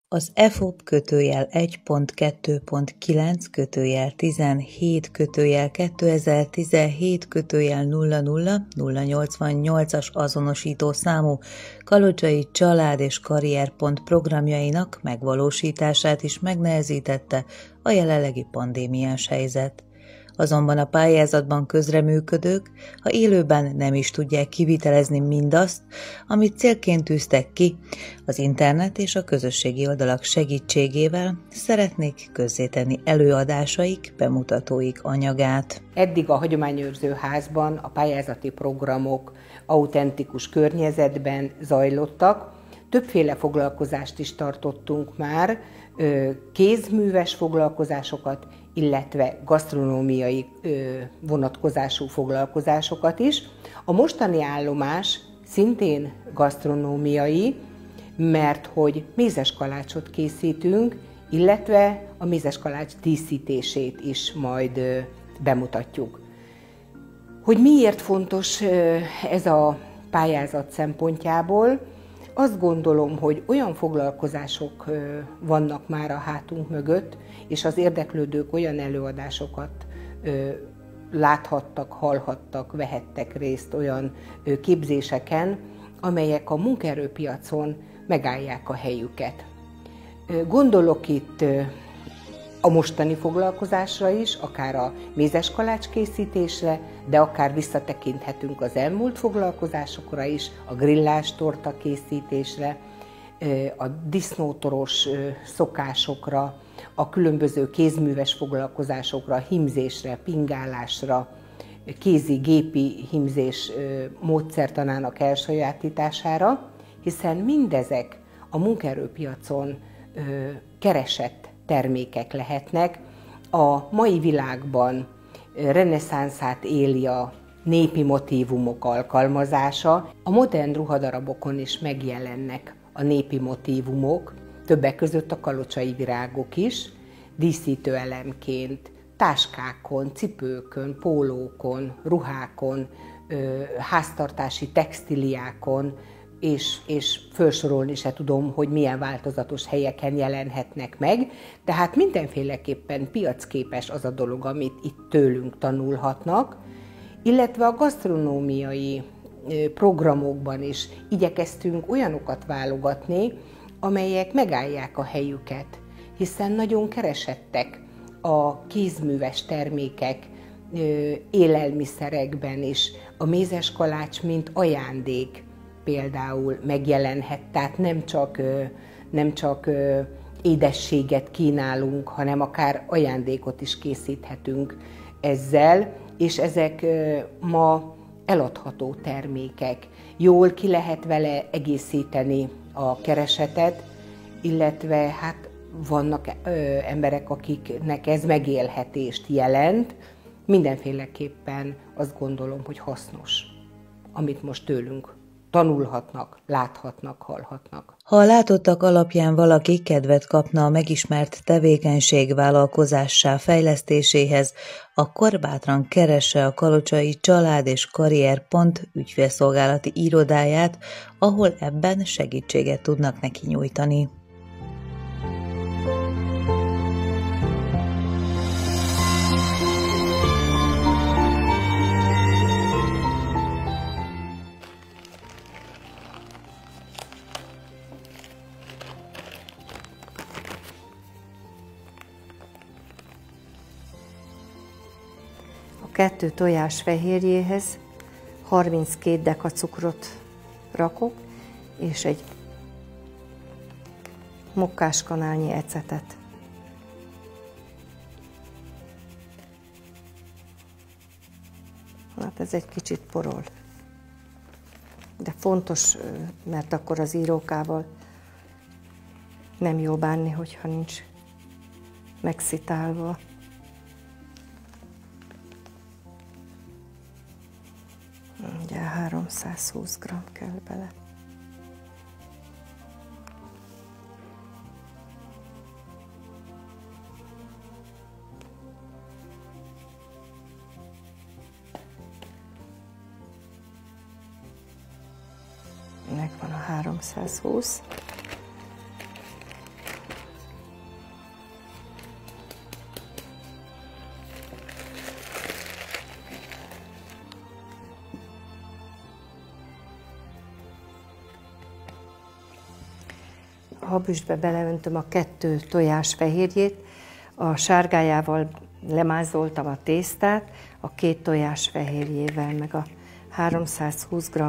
Az EFOP /1.2.17/2017/00/00088-as azonosító számú Kalocsai Család és Karrierpont programjainak megvalósítását is megnehezítette a jelenlegi pandémiás helyzet. Azonban a pályázatban közreműködők, ha élőben nem is tudják kivitelezni mindazt, amit célként tűztek ki, az internet és a közösségi oldalak segítségével szeretnék közzétenni előadásaik, bemutatóik anyagát. Eddig a Hagyományőrző Házban a pályázati programok autentikus környezetben zajlottak. Többféle foglalkozást is tartottunk már, kézműves foglalkozásokat, illetve gasztronómiai vonatkozású foglalkozásokat is. A mostani állomás szintén gasztronómiai, mert hogy mézeskalácsot készítünk, illetve a mézeskalács díszítését is majd bemutatjuk. Hogy miért fontos ez a pályázat szempontjából? Azt gondolom, hogy olyan foglalkozások vannak már a hátunk mögött, és az érdeklődők olyan előadásokat láthattak, hallhattak, vehettek részt olyan képzéseken, amelyek a munkaerőpiacon megállják a helyüket. Gondolok itt a mostani foglalkozásra is, akár a mézeskalács készítésre, de akár visszatekinthetünk az elmúlt foglalkozásokra is, a grillás torta készítésre, a disznótoros szokásokra, a különböző kézműves foglalkozásokra, hímzésre, pingálásra, kézi-gépi hímzés módszertanának elsajátítására, hiszen mindezek a munkaerőpiacon keresett termékek lehetnek. A mai világban reneszánszát éli a népi motívumok alkalmazása. A modern ruhadarabokon is megjelennek a népi motívumok, többek között a kalocsai virágok is, díszítőelemként, táskákon, cipőkön, pólókon, ruhákon, háztartási textiliákon, és felsorolni se tudom, hogy milyen változatos helyeken jelenhetnek meg. Tehát mindenféleképpen piacképes az a dolog, amit itt tőlünk tanulhatnak, illetve a gasztronómiai programokban is igyekeztünk olyanokat válogatni, amelyek megállják a helyüket, hiszen nagyon keresettek a kézműves termékek élelmiszerekben is. A mézeskalács, mint ajándék például megjelenhet, tehát nem csak édességet kínálunk, hanem akár ajándékot is készíthetünk ezzel, és ezek ma eladható termékek. Jól ki lehet vele egészíteni a keresetet, illetve hát vannak emberek, akiknek ez megélhetést jelent. Mindenféleképpen azt gondolom, hogy hasznos, amit most tőlünk tanulhatnak, láthatnak, hallhatnak. Ha a látottak alapján valaki kedvet kapna a megismert tevékenység vállalkozássá fejlesztéséhez, akkor bátran keresse a Kalocsai Család és Karrierpont ügyfélszolgálati irodáját, ahol ebben segítséget tudnak neki nyújtani. A 2 tojás fehérjéhez 32 deka cukrot rakok, és egy mokkáskanálnyi ecetet. Hát ez egy kicsit porol. De fontos, mert akkor az írókával nem jó bánni, hogyha nincs megszitálva. Ugye 320 g kell bele. Megvan a 320. habüstbe beleöntöm a 2 tojás fehérjét, a sárgájával lemázoltam a tésztát, a 2 tojás fehérjével, meg a 320 g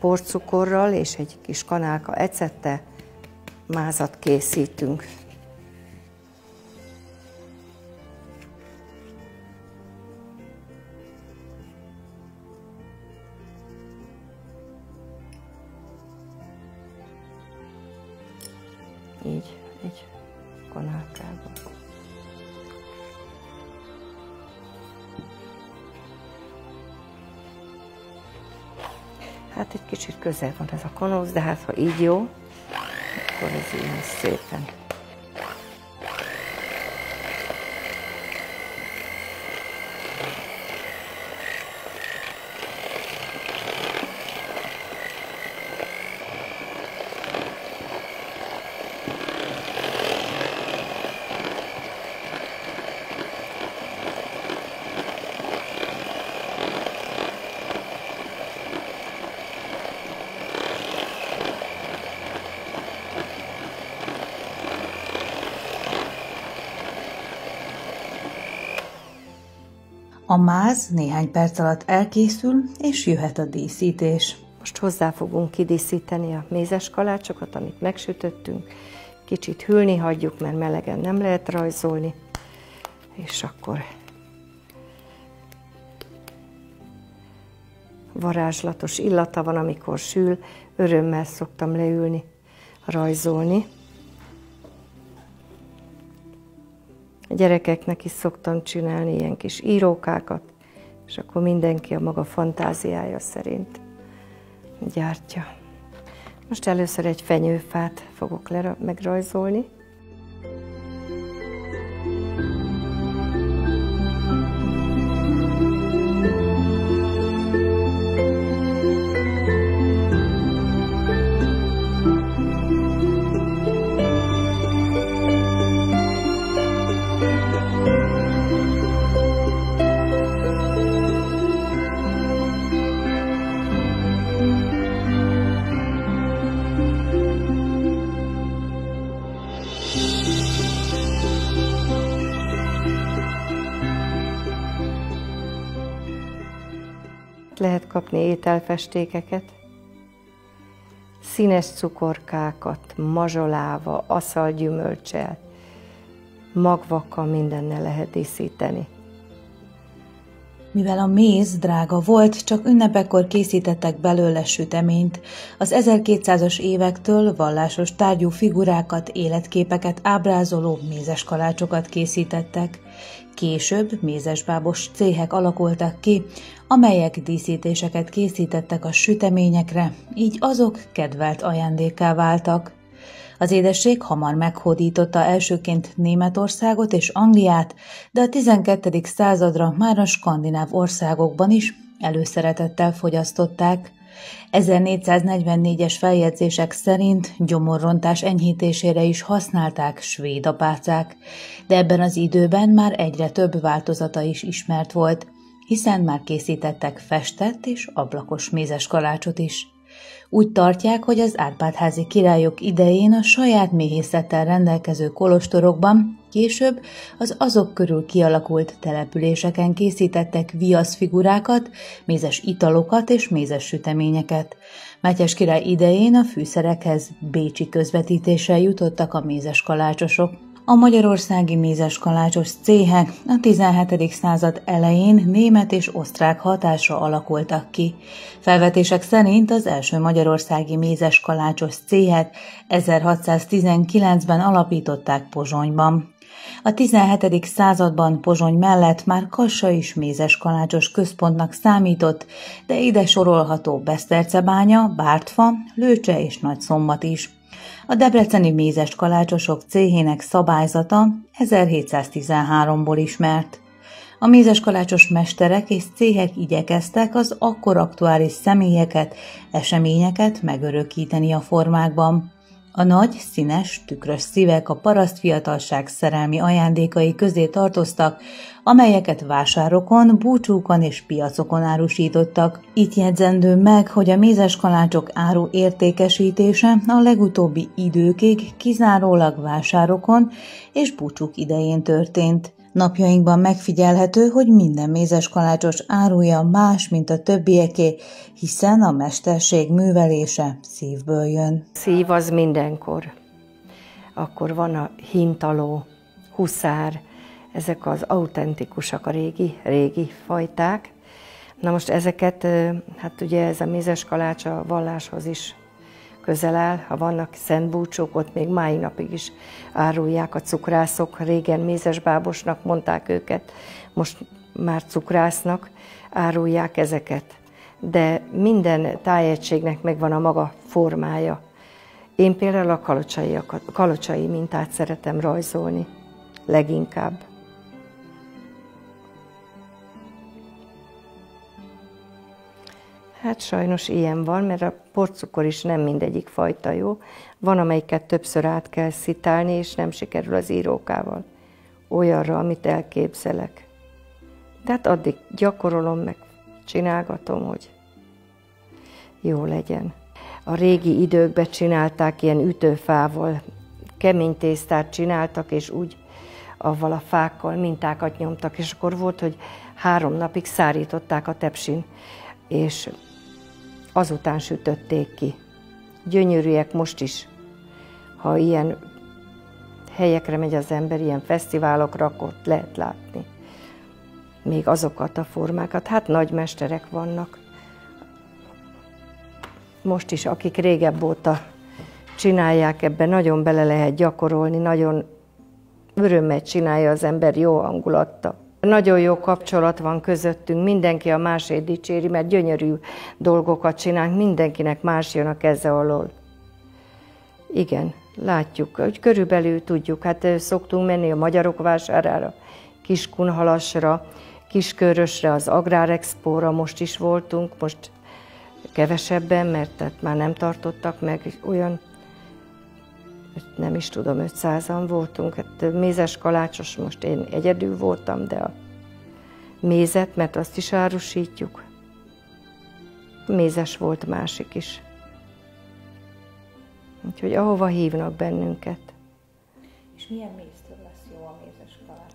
porcukorral és egy kis kanálka ecettel mázat készítünk. Így, egy kanálkában. Hát egy kicsit közel van ez a kanóz, de hát ha így jó, akkor ez ilyen szépen. A máz néhány perc alatt elkészül, és jöhet a díszítés. Most hozzá fogunk kidíszíteni a mézes kalácsokat, amit megsütöttünk. Kicsit hűlni hagyjuk, mert melegen nem lehet rajzolni. És akkor varázslatos illata van, amikor sül. Örömmel szoktam leülni, rajzolni. A gyerekeknek is szoktam csinálni ilyen kis írókákat, és akkor mindenki a maga fantáziája szerint gyártja. Most először egy fenyőfát fogok megrajzolni. Lehet kapni ételfestékeket, színes cukorkákat, mazsolával, aszalgyümölccsel, magvakkal, mindennel lehet díszíteni. Mivel a méz drága volt, csak ünnepekkor készítettek belőle süteményt. Az 1200-as évektől vallásos tárgyú figurákat, életképeket ábrázoló mézes kalácsokat készítettek. Később mézesbábos céhek alakultak ki, amelyek díszítéseket készítettek a süteményekre, így azok kedvelt ajándékká váltak. Az édesség hamar meghódította elsőként Németországot és Angliát, de a 12. századra már a skandináv országokban is előszeretettel fogyasztották. 1444-es feljegyzések szerint gyomorrontás enyhítésére is használták svéd apácák, de ebben az időben már egyre több változata is ismert volt, hiszen már készítettek festett és ablakos mézes kalácsot is. Úgy tartják, hogy az Árpád-házi királyok idején a saját méhészettel rendelkező kolostorokban, később az azok körül kialakult településeken készítettek viaszfigurákat, mézes italokat és mézes süteményeket. Mátyás király idején a fűszerekhez bécsi közvetítéssel jutottak a mézes kalácsosok. A magyarországi mézes kalácsos céhek a 17. század elején német és osztrák hatásra alakultak ki. Felvetések szerint az első magyarországi mézes kalácsos céhet 1619-ben alapították Pozsonyban. A 17. században Pozsony mellett már Kassa is mézes kalácsos központnak számított, de ide sorolható Besztercebánya, Bártfa, Lőcse és Nagyszombat is. A debreceni mézes kalácsosok céhének szabályzata 1713-ból ismert. A mézes kalácsos mesterek és céhek igyekeztek az akkor aktuális személyeket, eseményeket megörökíteni a formákban. A nagy, színes, tükrös szívek a parasztfiatalság szerelmi ajándékai közé tartoztak, amelyeket vásárokon, búcsúkon és piacokon árusítottak. Itt jegyzendő meg, hogy a mézeskalácsok áru értékesítése a legutóbbi időkig kizárólag vásárokon és búcsúk idején történt. Napjainkban megfigyelhető, hogy minden mézeskalácsos áruja más, mint a többieké, hiszen a mesterség művelése szívből jön. Szív az mindenkor. Akkor van a hintaló, huszár, ezek az autentikusak, a régi fajták. Na most ezeket, hát ugye ez a mézeskalács a valláshoz is közel áll, ha vannak szent búcsók, ott még mai napig is árulják a cukrászok. Régen mézesbábosnak mondták őket, most már cukrásznak árulják ezeket. De minden tájegységnek megvan a maga formája. Én például a kalocsai mintát szeretem rajzolni, leginkább. Hát sajnos ilyen van, mert a porcukor is nem mindegyik fajta jó. Van, amelyiket többször át kell szitálni, és nem sikerül az írókával olyanra, amit elképzelek. Tehát addig gyakorolom, meg csinálgatom, hogy jó legyen. A régi időkben csinálták ilyen ütőfával, kemény tésztát csináltak, és úgy avval a fákkal mintákat nyomtak, és akkor volt, hogy 3 napig szárították a tepsin, és azután sütötték ki. Gyönyörűek most is. Ha ilyen helyekre megy az ember, ilyen fesztiválokra, akkor lehet látni még azokat a formákat. Hát nagy mesterek vannak. Most is, akik régebb óta csinálják, ebben nagyon bele lehet gyakorolni, nagyon örömmel csinálja az ember, jó hangulattal. Nagyon jó kapcsolat van közöttünk, mindenki a másét dicséri, mert gyönyörű dolgokat csinálunk, mindenkinek más jön a keze alól. Igen, látjuk, hogy körülbelül tudjuk, hát szoktunk menni a Magyarok vásárára, Kiskunhalasra, Kiskörösre, az Agrárexpóra, most is voltunk, most kevesebben, mert tehát már nem tartottak meg olyan, nem is tudom, 500-an voltunk. Hát mézeskalácsos, most én egyedül voltam, de a mézet, mert azt is árusítjuk. Mézes volt másik is. Úgyhogy ahova hívnak bennünket. És milyen méztől lesz jó a mézeskalács?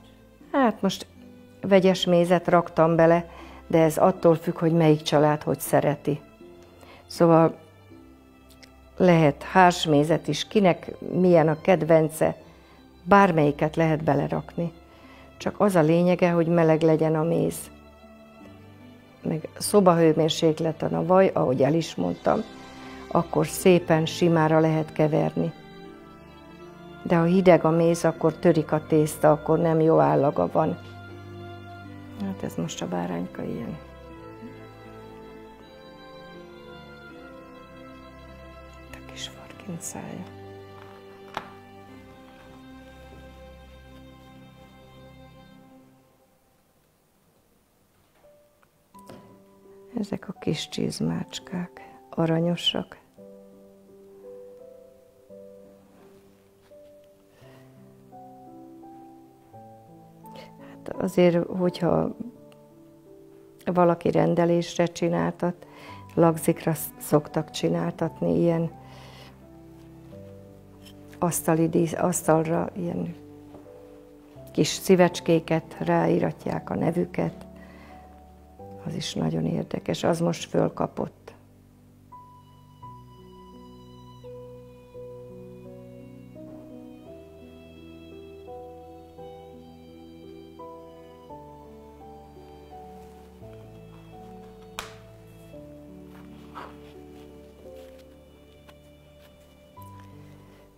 Hát most vegyes mézet raktam bele, de ez attól függ, hogy melyik család hogy szereti. Szóval lehet hársmézet is, kinek milyen a kedvence, bármelyiket lehet belerakni. Csak az a lényege, hogy meleg legyen a méz. Meg szobahőmérsékleten a vaj, ahogy el is mondtam, akkor szépen simára lehet keverni. De ha hideg a méz, akkor törik a tészta, akkor nem jó állaga van. Hát ez most a bárányka ilyen. A kis farkincája. Ezek a kis csizmácskák, aranyosak. Hát azért, hogyha valaki rendelésre csináltat, lagzikra szoktak csináltatni ilyen asztalra ilyen kis szívecskéket, ráíratják a nevüket. Az is nagyon érdekes, az most fölkapott.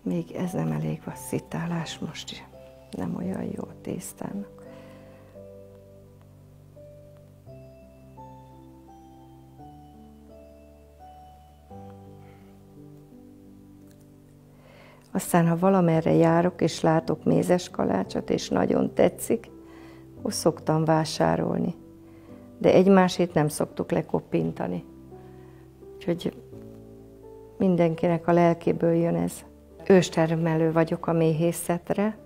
Még ez nem elég a szitálás, most nem olyan jó a tésztának. Aztán, ha valamerre járok, és látok mézeskalácsot, és nagyon tetszik, akkor szoktam vásárolni. De egymásét nem szoktuk lekoppintani. Úgyhogy mindenkinek a lelkéből jön ez. Őstermelő vagyok a méhészetre,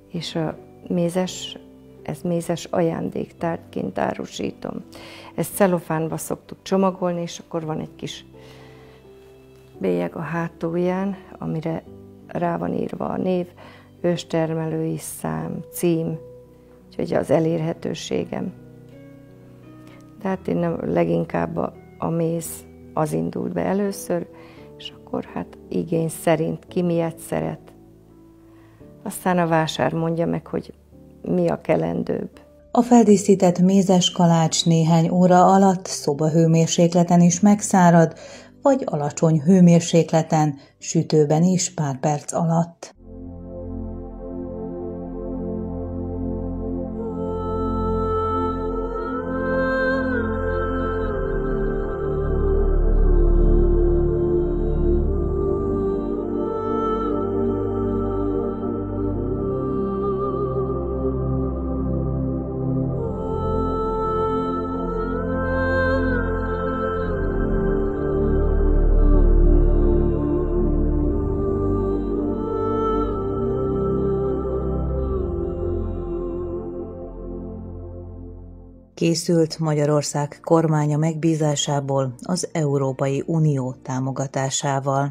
és a ez mézes ajándéktárgyként árusítom. Ezt celofánba szoktuk csomagolni, és akkor van egy kis bélyeg a hátulján, amire rá van írva a név, őstermelői szám, cím, úgyhogy az elérhetőségem. Tehát én leginkább a méz az indult be először, és akkor hát igény szerint ki miért szeret. Aztán a vásár mondja meg, hogy mi a kelendőbb. A feldíszített mézes kalács néhány óra alatt szobahőmérsékleten is megszárad, vagy alacsony hőmérsékleten, sütőben is pár perc alatt. Készült Magyarország kormánya megbízásából az Európai Unió támogatásával.